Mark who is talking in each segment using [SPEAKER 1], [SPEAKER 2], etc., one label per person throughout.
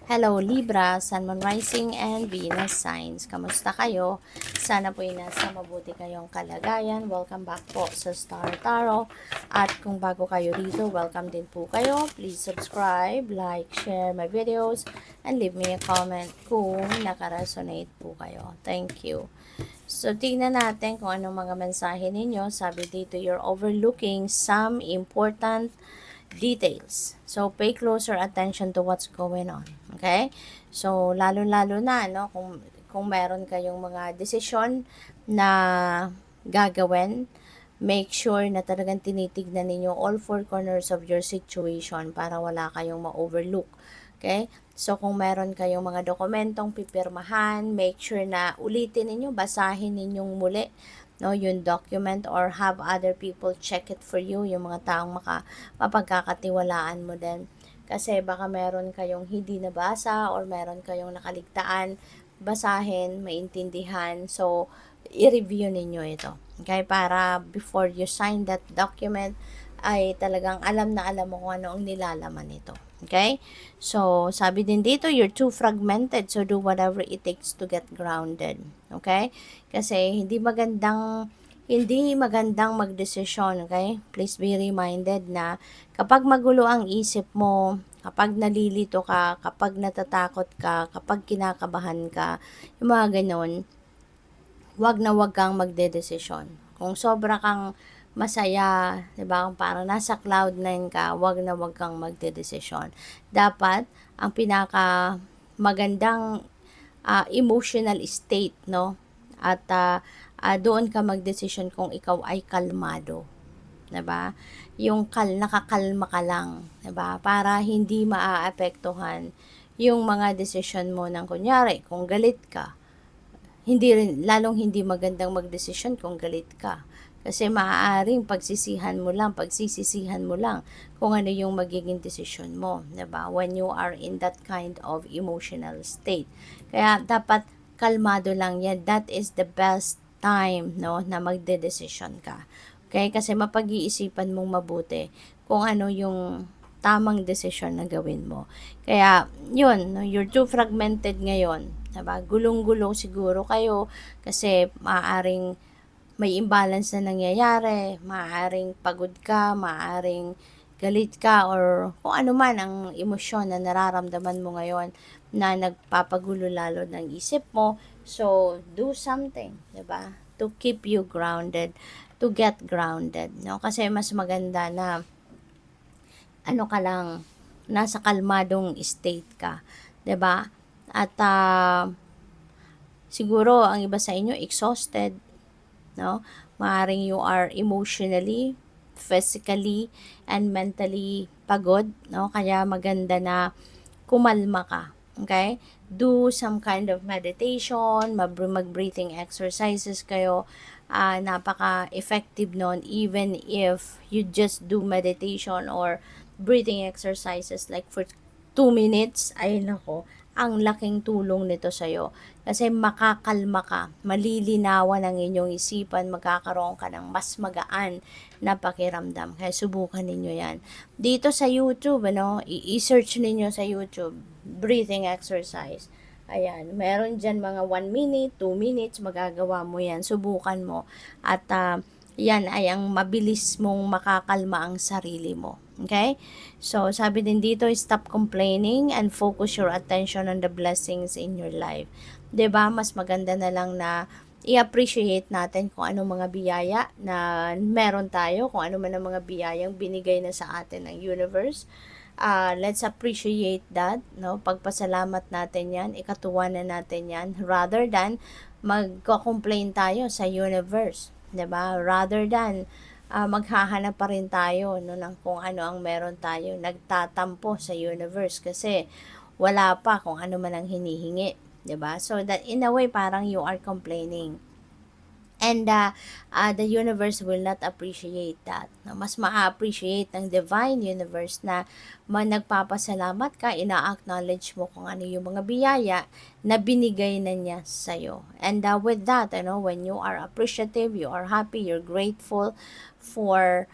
[SPEAKER 1] Hello Libra, Sun, Moon Rising, and Venus Signs. Kamusta kayo? Sana po nasa mabuti kayong kalagayan. Welcome back po sa Star Tarot. At kung bago kayo rito, welcome din po kayo. Please subscribe, like, share my videos, and leave me a comment kung nakaresonate po kayo. Thank you. So, tingnan natin kung anong mga mensahe ninyo. Sabi dito, you're overlooking some important details. So, pay closer attention to what's going on. Okay? So, lalo-lalo na, no, kung meron kayong mga desisyon na gagawin, make sure na talagang tinitignan ninyo all four corners of your situation para wala kayong ma-overlook. Okay? So, kung meron kayong mga dokumentong pipirmahan, make sure na ulitin ninyo, basahin ninyong muli no, yung document or have other people check it for you, yung mga taong mapagkakatiwalaan mo din. Kasi baka meron kayong hindi nabasa or meron kayong nakaligtaan, basahin, maintindihan. So, i-review ninyo ito. Okay? Para before you sign that document, ay talagang alam na alam mo kung ano ang nilalaman nito. Okay? So, sabi din dito, you're too fragmented, so do whatever it takes to get grounded. Okay? Kasi hindi magandang magdesisyon, okay? Please be reminded na kapag magulo ang isip mo, kapag nalilito ka, kapag natatakot ka, kapag kinakabahan ka, yung mga ganon, wag na wag kang magdedesisyon. Kung sobra kang masaya, 'di ba? Kung parang nasa cloud 9 ka, wag na wag kang magdedesisyon. Dapat ang pinaka magandang emotional state, no? At doon ka magdesisyon kung ikaw ay kalmado, 'di ba? Yung nakakalma ka lang, 'di ba? Para hindi maaapektuhan yung mga desisyon mo ng kunyari, kung galit ka, lalong hindi magandang magdesisyon kung galit ka. Kasi maaaring pagsisisihan mo lang kung ano yung magiging desisyon mo, 'di ba? When you are in that kind of emotional state. Kaya dapat kalmado lang 'yan. That is the best time, no, na magdedesisyon ka. Okay? Kasi mapag-iisipan mong mabuti kung ano yung tamang desisyon na gawin mo. Kaya, yun, no, you're too fragmented ngayon. Diba? Gulong-gulong siguro kayo kasi maaaring may imbalance na nangyayari, maaaring pagod ka, maaaring galit ka, or kung ano man ang emosyon na nararamdaman mo ngayon na nagpapagulo lalo ng isip mo. So, do something, 'di ba? To keep you grounded, to get grounded, no? Kasi mas maganda na ano ka lang, nasa kalmadong state ka, 'di ba? At siguro ang iba sa inyo exhausted, no? Maaring you are emotionally, physically, and mentally pagod, no? Kaya maganda na kumalma ka. Okay? Do some kind of meditation, mag-breathing exercises kayo. Napaka-effective nun even if you just do meditation or breathing exercises like for 2 minutes. Ay nako, ang laking tulong nito sa'yo. Kasi makakalma ka, malilinawan ang inyong isipan, magkakaroon ka ng mas magaan na pakiramdam. Kaya subukan ninyo yan. Dito sa YouTube, i-search ninyo sa YouTube, breathing exercise. Ayan, meron dyan mga 1 minute, 2 minutes, magagawa mo yan. Subukan mo. At yan ay ang mabilis mong makakalma ang sarili mo. Okay? So, sabi din dito, stop complaining and focus your attention on the blessings in your life. 'Di ba? Mas maganda na lang na i-appreciate natin kung anong mga biyaya na meron tayo, kung ano man ang mga biyayang binigay na sa atin ng universe. Let's appreciate that, no? Pagpasalamat natin 'yan, ikatuwa na natin 'yan rather than magko-complain tayo sa universe, 'di ba? Rather than maghahanap pa rin tayo, no, ng kung ano ang meron tayo, nagtatampo sa universe kasi wala pa kung ano man ang hinihingi, 'di ba? So that in a way parang you are complaining. And the universe will not appreciate that. No? Mas ma-appreciate ng divine universe na nagpapasalamat ka, ina-acknowledge mo kung ano yung mga biyaya na binigay na niya sa'yo. And with that, when you are appreciative, you are happy, you're grateful for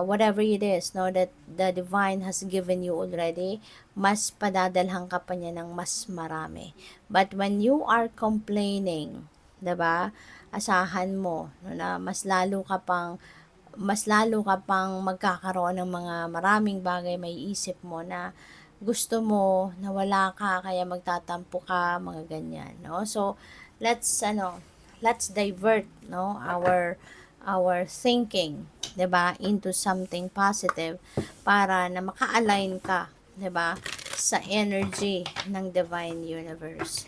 [SPEAKER 1] whatever it is, no, that the divine has given you already, mas padadalhan ka pa niya ng mas marami. But when you are complaining, 'di ba? Asahan mo, no, na mas lalo ka pang magkakaroon ng mga maraming bagay, may isip mo na gusto mo na wala ka kaya magtatampo ka, mga ganyan, no? So let's divert, no, our thinking, 'di ba, into something positive para na maka-align ka, 'di ba, sa energy ng divine universe.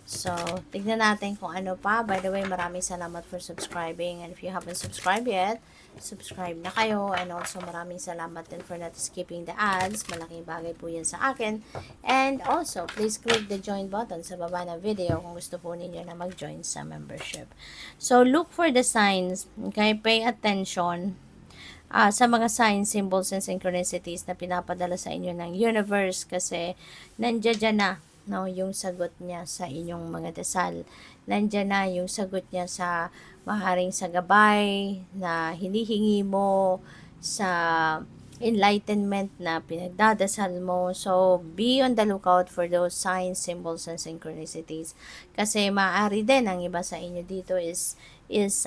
[SPEAKER 1] So, tignan natin kung ano pa. By the way, maraming salamat for subscribing. And if you haven't subscribed yet, subscribe na kayo. And also, maraming salamat din for not skipping the ads. Malaking bagay po yan sa akin. And also, please click the join button sa baba ng video kung gusto po ninyo na mag-join sa membership. So, look for the signs. Okay? Pay attention sa mga signs, symbols, and synchronicities na pinapadala sa inyo ng universe kasi nandiyan na, no, yung sagot niya sa inyong mga dasal. Nandiyan na yung sagot niya sa maharing sa gabay na hinihingi mo, sa enlightenment na pinagdadasal mo. So, be on the lookout for those signs, symbols, and synchronicities. Kasi maaari din ang iba sa inyo dito is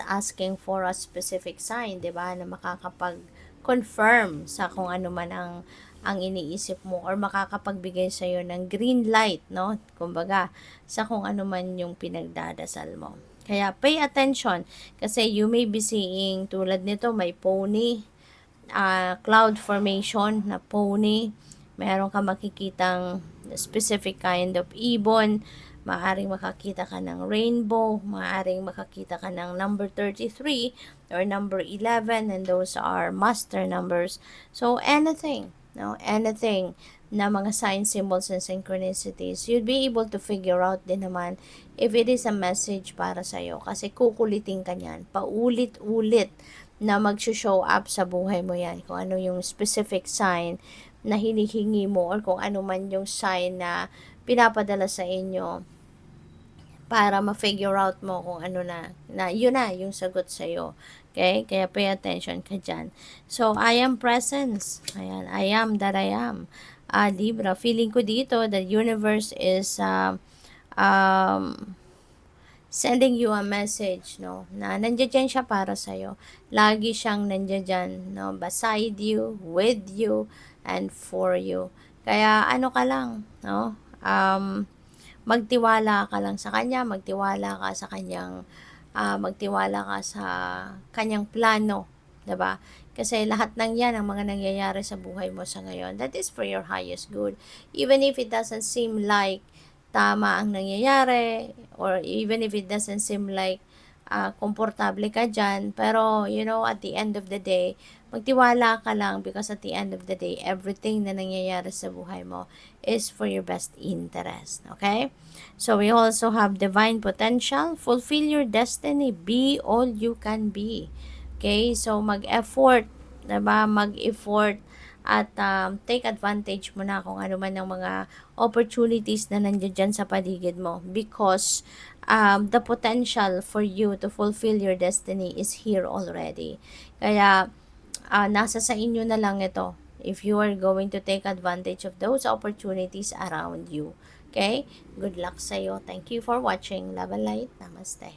[SPEAKER 1] asking for a specific sign, 'di ba, na makakapag-confirm sa kung ano man ang iniisip mo or makakapagbigay sa iyo ng green light, no? Kumbaga, sa kung ano man yung pinagdadasal mo. Kaya pay attention kasi you may be seeing tulad nito may pony, cloud formation na pony. Meron ka makikitang specific kind of ibon. Maaring makakita ka ng rainbow, maaring makakita ka ng number 33 or number 11, and those are master numbers. So, anything, no, anything na mga signs, symbols, and synchronicities, you'll be able to figure out din naman if it is a message para sa'yo. Kasi kukulitin ka niyan, paulit-ulit na mag-show up sa buhay mo yan. Kung ano yung specific sign na hinihingi mo or kung ano man yung sign na pinapadala sa inyo para ma-figure out mo kung ano na yun na yung sagot sa'yo. Okay? Kaya pay attention ka dyan. So, I am presence. Ayan, I am that I am. Libra, feeling ko dito the universe is sending you a message, no, na nandiyan siya para sa'yo. Lagi siyang nandiyan, no, beside you, with you, and for you. Kaya ano ka lang, no, magtiwala ka lang sa kanya, magtiwala ka sa kanyang plano, 'di ba? Kasi lahat ng 'yan ang mga nangyayari sa buhay mo sa ngayon, that is for your highest good. Even if it doesn't seem like tama ang nangyayari or even if it doesn't seem like komportable ka dyan, pero at the end of the day, magtiwala ka lang because at the end of the day, everything na nangyayari sa buhay mo is for your best interest. Okay? So, we also have divine potential. Fulfill your destiny. Be all you can be. Okay? So, mag-effort. Diba? Mag-effort at take advantage mo na kung ano man ng mga opportunities na nandiyan dyan sa paligid mo because the potential for you to fulfill your destiny is here already. Kaya nasa sa inyo na lang ito if you are going to take advantage of those opportunities around you. Okay? Good luck sa'yo. Thank you for watching. Love and light. Namaste.